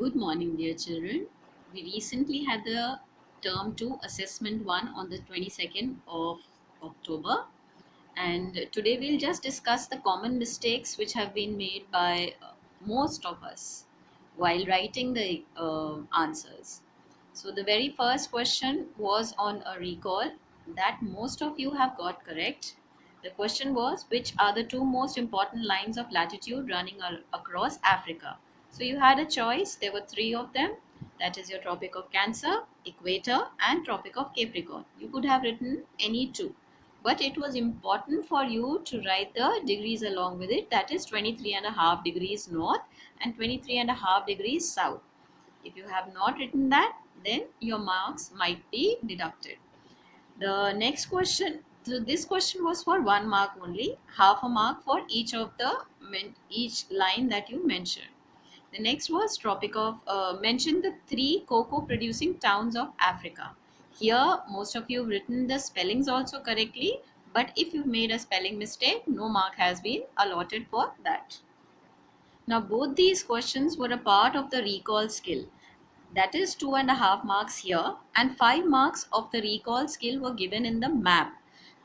Good morning, dear children. We recently had the Term 2 Assessment 1 on the 22nd of October, and today we'll just discuss the common mistakes which have been made by most of us while writing the answers. So, the very first question was on a recall that most of you have got correct. The question was, which are the two most important lines of latitude running across Africa? So you had a choice. There were three of them. That is your Tropic of Cancer, Equator, and Tropic of Capricorn. You could have written any two. But it was important for you to write the degrees along with it. That is 23.5 degrees north and 23.5 degrees south. If you have not written that, then your marks might be deducted. The next question, so this question was for 1 mark only, half a mark for each of the each line that you mentioned. The next was Tropic of mention the three cocoa producing towns of Africa. Here, most of you have written the spellings also correctly, but if you've made a spelling mistake, no mark has been allotted for that. Now, both these questions were a part of the recall skill. That is 2.5 marks here, and 5 marks of the recall skill were given in the map.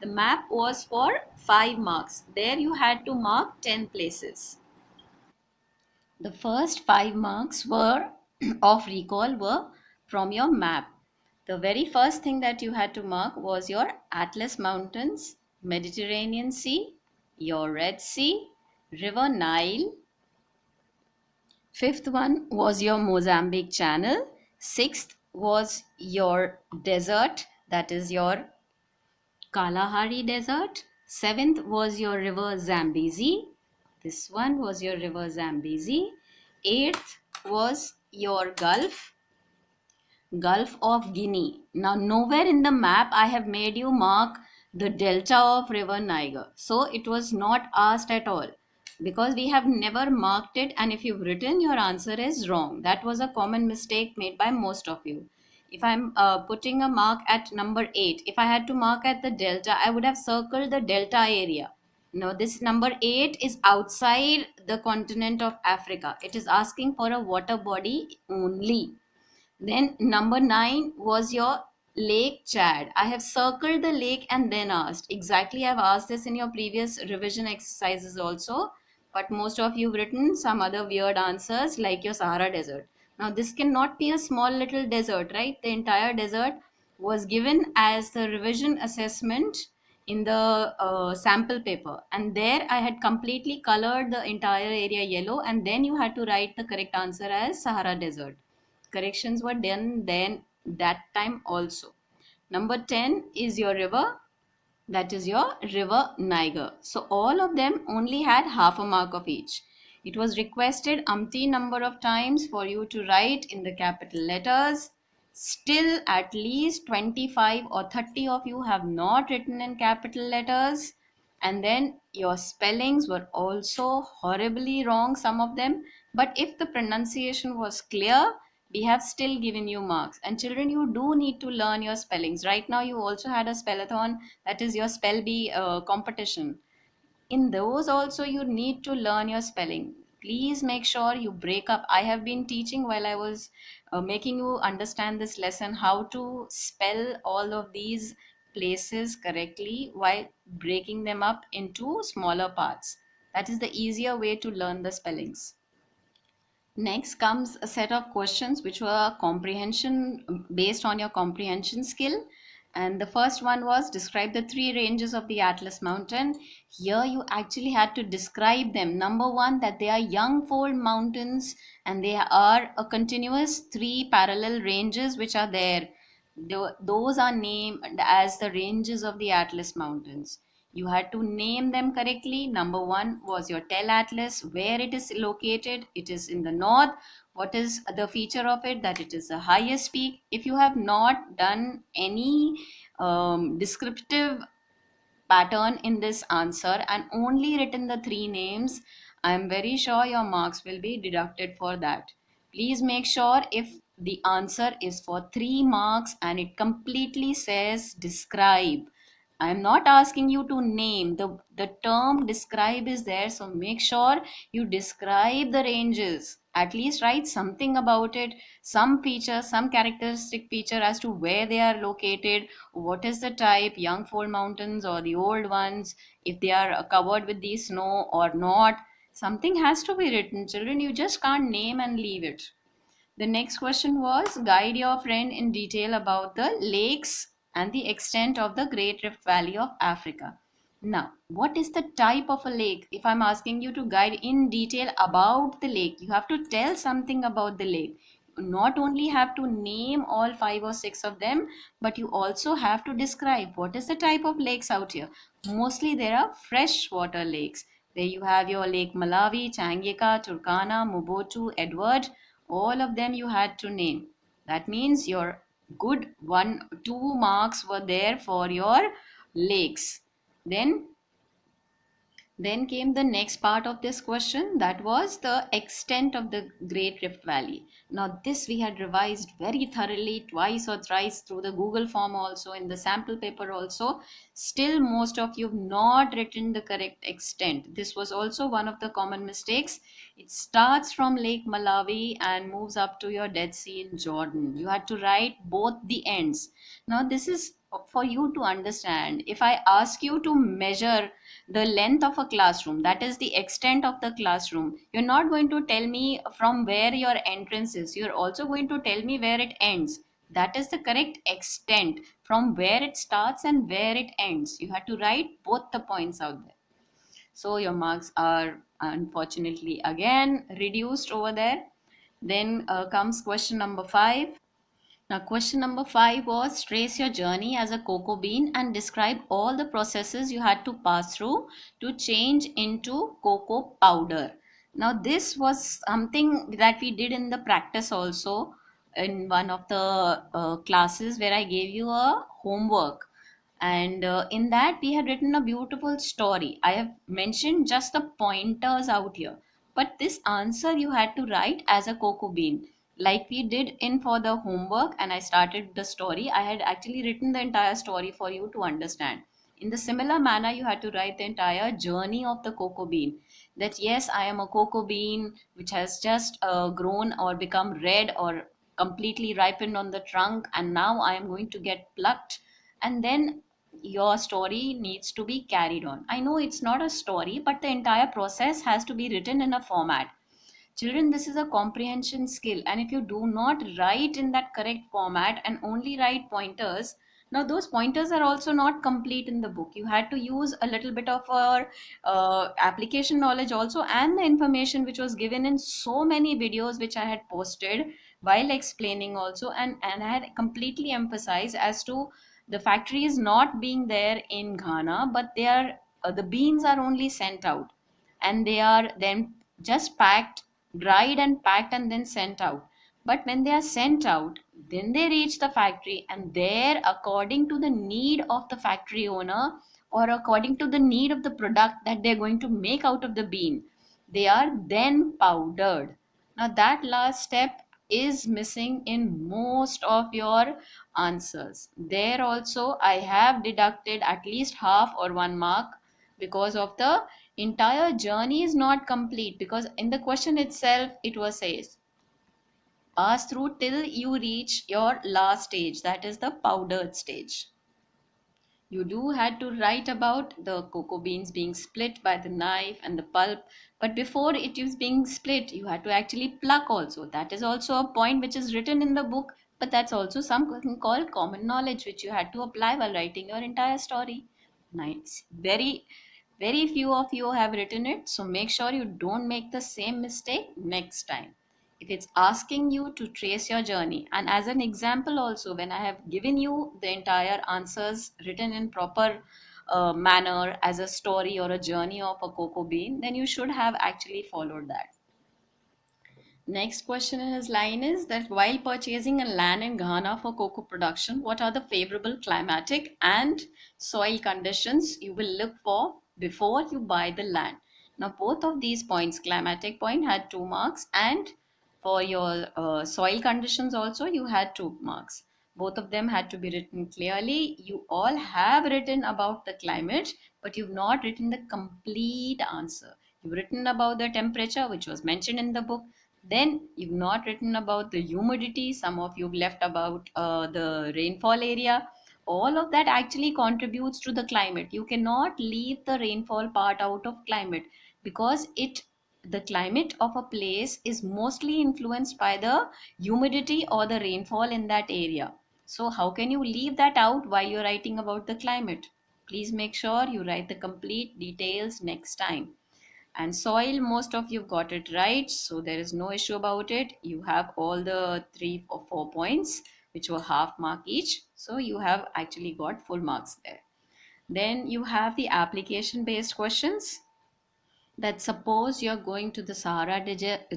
The map was for 5 marks. There you had to mark 10 places. The first 5 marks were of recall were from your map. The very first thing that you had to mark was your Atlas Mountains, Mediterranean Sea, your Red Sea, River Nile. Fifth one was your Mozambique Channel. Sixth was your desert, that is your Kalahari Desert. Seventh was your river Zambezi. This one was your river Zambezi. Eighth was your Gulf of Guinea. Now, nowhere in the map I have made you mark the delta of river Niger. So, it was not asked at all because we have never marked it, and if you've written, your answer is wrong. That was a common mistake made by most of you. If I'm putting a mark at number 8, if I had to mark at the delta, I would have circled the delta area. Now, this number 8 is outside the continent of Africa. It is asking for a water body only. Then number 9 was your Lake Chad. I have circled the lake and then asked. Exactly, I've asked this in your previous revision exercises also. But most of you have written some other weird answers like your Sahara Desert. Now this cannot be a small little desert, right? The entire desert was given as the revision assessment in the sample paper, and there I had completely colored the entire area yellow, and then you had to write the correct answer as Sahara Desert. Corrections were done then that time also. Number 10 is your river, that is your river Niger. So all of them only had half a mark of each. It was requested umpteen number of times for you to write in the capital letters. Still at least 25 or 30 of you have not written in capital letters, and then your spellings were also horribly wrong, some of them. But if the pronunciation was clear, we have still given you marks. And children, you do need to learn your spellings. Right now you also had a spellathon, that is your spell bee competition. In those also you need to learn your spelling. Please make sure you break up. I have been teaching while I was making you understand this lesson how to spell all of these places correctly while breaking them up into smaller parts. That is the easier way to learn the spellings. Next comes a set of questions which were comprehension, based on your comprehension skill. And the first one was describe the three ranges of the Atlas Mountain. Here you actually had to describe them. Number one, that they are young fold mountains and they are a continuous three parallel ranges which are there. Those are named as the ranges of the Atlas Mountains. You had to name them correctly. Number one was your Tel Atlas, where it is located. It is in the north. What is the feature of it? That it is the highest peak. If you have not done any descriptive pattern in this answer and only written the three names, I am very sure your marks will be deducted for that. Please make sure if the answer is for 3 marks and it completely says describe. I am not asking you to name. The term describe is there, so make sure you describe the ranges At least write something about it, some feature, some characteristic feature as to where they are located, what is the type, young fold mountains or the old ones, if they are covered with the snow or not. Something has to be written, children. You just can't name and leave it. The next question was guide your friend in detail about the lakes and the extent of the Great Rift Valley of Africa. Now, what is the type of a lake? If I'm asking you to guide in detail about the lake, you have to tell something about the lake. You not only have to name all five or six of them, but you also have to describe what is the type of lakes out here. Mostly there are freshwater lakes, where you have your Lake Malawi, Tanganyika, Turkana, Mobutu, Edward. All of them you had to name. That means your good 1 2 marks were there for your lakes. Then then came the next part of this question, that was the extent of the Great Rift Valley. Now, this we had revised very thoroughly twice or thrice through the Google form, also in the sample paper also. Still, most of you have not written the correct extent. This was also one of the common mistakes. It starts from Lake Malawi and moves up to your Dead Sea in Jordan. You had to write both the ends. Now, this is for you to understand. If I ask you to measure the length of a classroom, that is the extent of the classroom, you're not going to tell me from where your entrance is, you're also going to tell me where it ends. That is the correct extent, from where it starts and where it ends. You have to write both the points out there. So your marks are unfortunately again reduced over there. Then comes question number 5. Now, question number 5 was trace your journey as a cocoa bean and describe all the processes you had to pass through to change into cocoa powder. Now, this was something that we did in the practice also, in one of the classes where I gave you a homework. And in that, we had written a beautiful story. I have mentioned just the pointers out here, but this answer you had to write as a cocoa bean, like we did in for the homework. And I started the story, I had actually written the entire story for you to understand. In the similar manner, you had to write the entire journey of the cocoa bean, that yes, I am a cocoa bean which has just grown or become red or completely ripened on the trunk, and now I am going to get plucked. And then your story needs to be carried on. I know it's not a story, but the entire process has to be written in a format. Children, this is a comprehension skill, and if you do not write in that correct format and only write pointers, now those pointers are also not complete in the book. You had to use a little bit of our application knowledge also, and the information which was given in so many videos which I had posted while explaining also. And I had completely emphasized as to the factory is not being there in Ghana, but they are the beans are only sent out, and they are then just packed, dried and packed, and then sent out. But when they are sent out, then they reach the factory, and there, according to the need of the factory owner, or according to the need of the product that they're going to make out of the bean, they are then powdered. Now, that last step is missing in most of your answers. There also, I have deducted at least half or 1 mark, because of the entire journey is not complete. Because in the question itself, it was says pass through till you reach your last stage, that is the powdered stage. You do had to write about the cocoa beans being split by the knife and the pulp, but before it is being split, you had to actually pluck also. That is also a point which is written in the book, but that's also something called common knowledge which you had to apply while writing your entire story. Nice. Very few of you have written it, so make sure you don't make the same mistake next time. If it's asking you to trace your journey, and as an example also, when I have given you the entire answers written in proper manner as a story or a journey of a cocoa bean, then you should have actually followed that. Next question in his line is that while purchasing a land in Ghana for cocoa production, what are the favorable climatic and soil conditions you will look for before you buy the land? Now, both of these points, climatic point had 2 marks, and for your soil conditions also, you had 2 marks. Both of them had to be written clearly. You all have written about the climate, but you've not written the complete answer. You've written about the temperature, which was mentioned in the book. Then you've not written about the humidity. Some of you've left about the rainfall area. All of that actually contributes to the climate. You cannot leave the rainfall part out of climate, because the climate of a place is mostly influenced by the humidity or the rainfall in that area. So how can you leave that out while you're writing about the climate? Please make sure you write the complete details next time. And soil, most of you got it right, so there is no issue about it. You have all the 3 or 4 points, which were half mark each, so you have actually got full marks there. Then you have the application based questions. That suppose you're going to the Sahara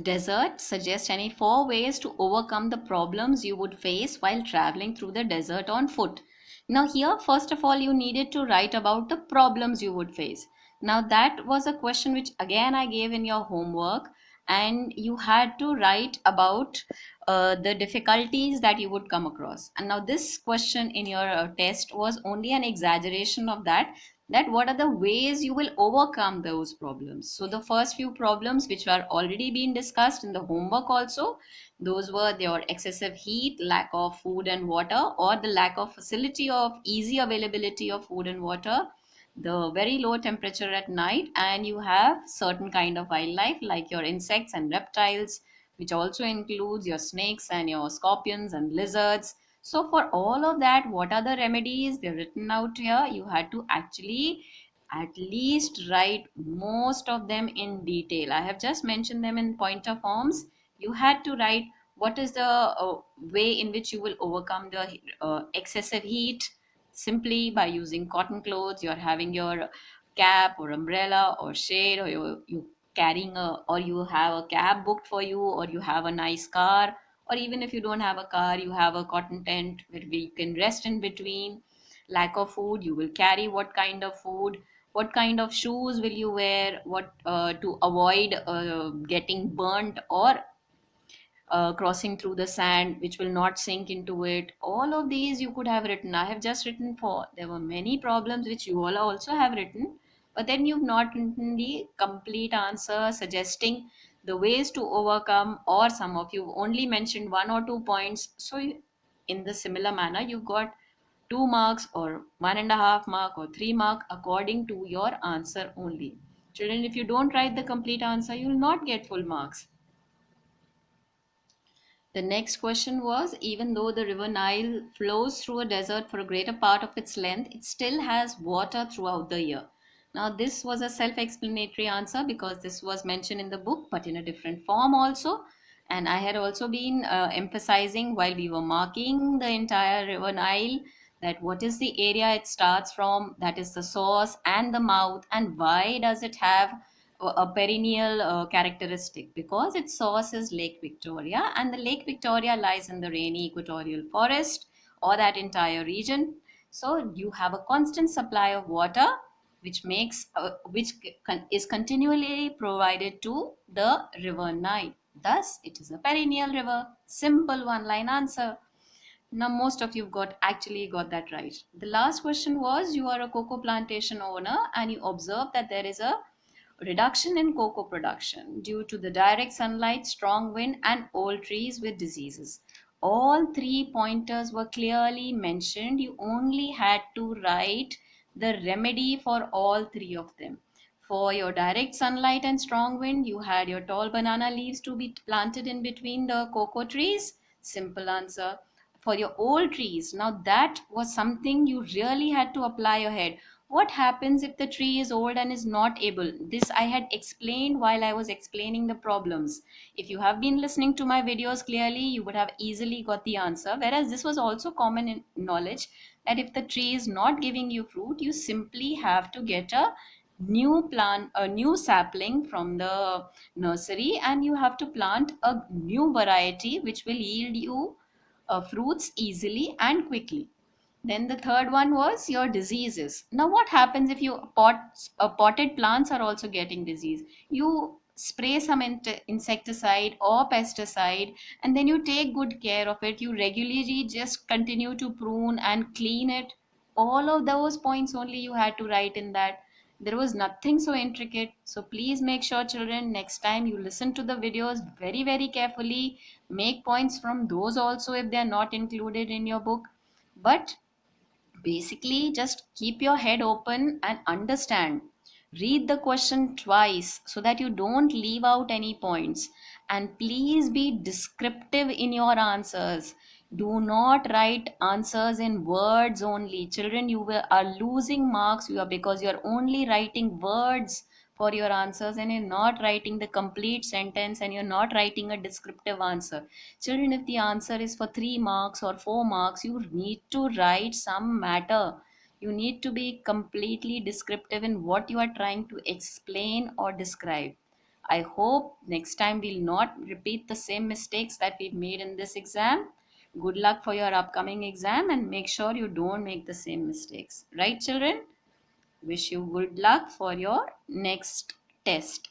desert, suggest any 4 ways to overcome the problems you would face while traveling through the desert on foot. Now, here, first of all, you needed to write about the problems you would face. Now, that was a question which again I gave in your homework, and you had to write about the difficulties that you would come across. And now, this question in your test was only an exaggeration of that what are the ways you will overcome those problems. So the first few problems which were already being discussed in the homework also, those were your excessive heat, lack of food and water, or the lack of facility of easy availability of food and water, the very low temperature at night, and you have certain kind of wildlife like your insects and reptiles, which also includes your snakes and your scorpions and lizards. So for all of that, what are the remedies? They're written out here. You had to actually at least write most of them in detail. I have just mentioned them in pointer forms. You had to write what is the way in which you will overcome the excessive heat, simply by using cotton clothes. You're having your cap or umbrella or shade, or you carrying or you have a cab booked for you, or you have a nice car, or even if you don't have a car, you have a cotton tent where you can rest in between. Lack of food, you will carry what kind of food, what kind of shoes will you wear, what to avoid getting burnt or crossing through the sand which will not sink into it. All of these you could have written. I have just written four. There were many problems which you all also have written, but then you've not written the complete answer suggesting the ways to overcome, or some of you only mentioned 1 or 2 points. So in the similar manner, you got 2 marks or 1.5 mark or 3 mark according to your answer only. Children, if you don't write the complete answer, you will not get full marks. The next question was, even though the river Nile flows through a desert for a greater part of its length, it still has water throughout the year. Now, this was a self explanatory answer because this was mentioned in the book, but in a different form also. And I had also been emphasizing while we were marking the entire river Nile that what is the area it starts from, that is the source and the mouth, and why does it have a perennial characteristic, because its source is Lake Victoria, and the Lake Victoria lies in the rainy equatorial forest or that entire region. So you have a constant supply of water, which is continually provided to the river Nile. Thus, it is a perennial river. Simple one-line answer. Now, most of you got that right. The last question was, you are a cocoa plantation owner and you observe that there is a reduction in cocoa production due to the direct sunlight, strong wind, and old trees with diseases. All 3 pointers were clearly mentioned. You only had to write the remedy for all 3 of them. For your direct sunlight and strong wind, you had your tall banana leaves to be planted in between the cocoa trees. Simple answer. For your old trees, now that was something you really had to apply your head. What happens if the tree is old and is not able? This I had explained while I was explaining the problems. If you have been listening to my videos clearly, you would have easily got the answer. Whereas this was also common in knowledge, that if the tree is not giving you fruit, you simply have to get a new plant, a new sapling from the nursery, and you have to plant a new variety which will yield you fruits easily and quickly. Then the third one was your diseases. Now, what happens if potted plants are also getting disease? You spray some insecticide or pesticide, and then you take good care of it. You regularly just continue to prune and clean it. All of those points only you had to write in that. There was nothing so intricate. So please make sure, children, next time you listen to the videos very, very carefully. Make points from those also if they are not included in your book. But basically, just keep your head open and understand. Read the question twice so that you don't leave out any points. And please be descriptive in your answers. Do not write answers in words only. Children, are losing marks because you are only writing words for your answers, and you're not writing the complete sentence, and you're not writing a descriptive answer. Children, if the answer is for 3 marks or 4 marks, you need to write some matter. You need to be completely descriptive in what you are trying to explain or describe. I hope next time we'll not repeat the same mistakes that we've made in this exam. Good luck for your upcoming exam, and make sure you don't make the same mistakes. Right, children? Wish you good luck for your next test.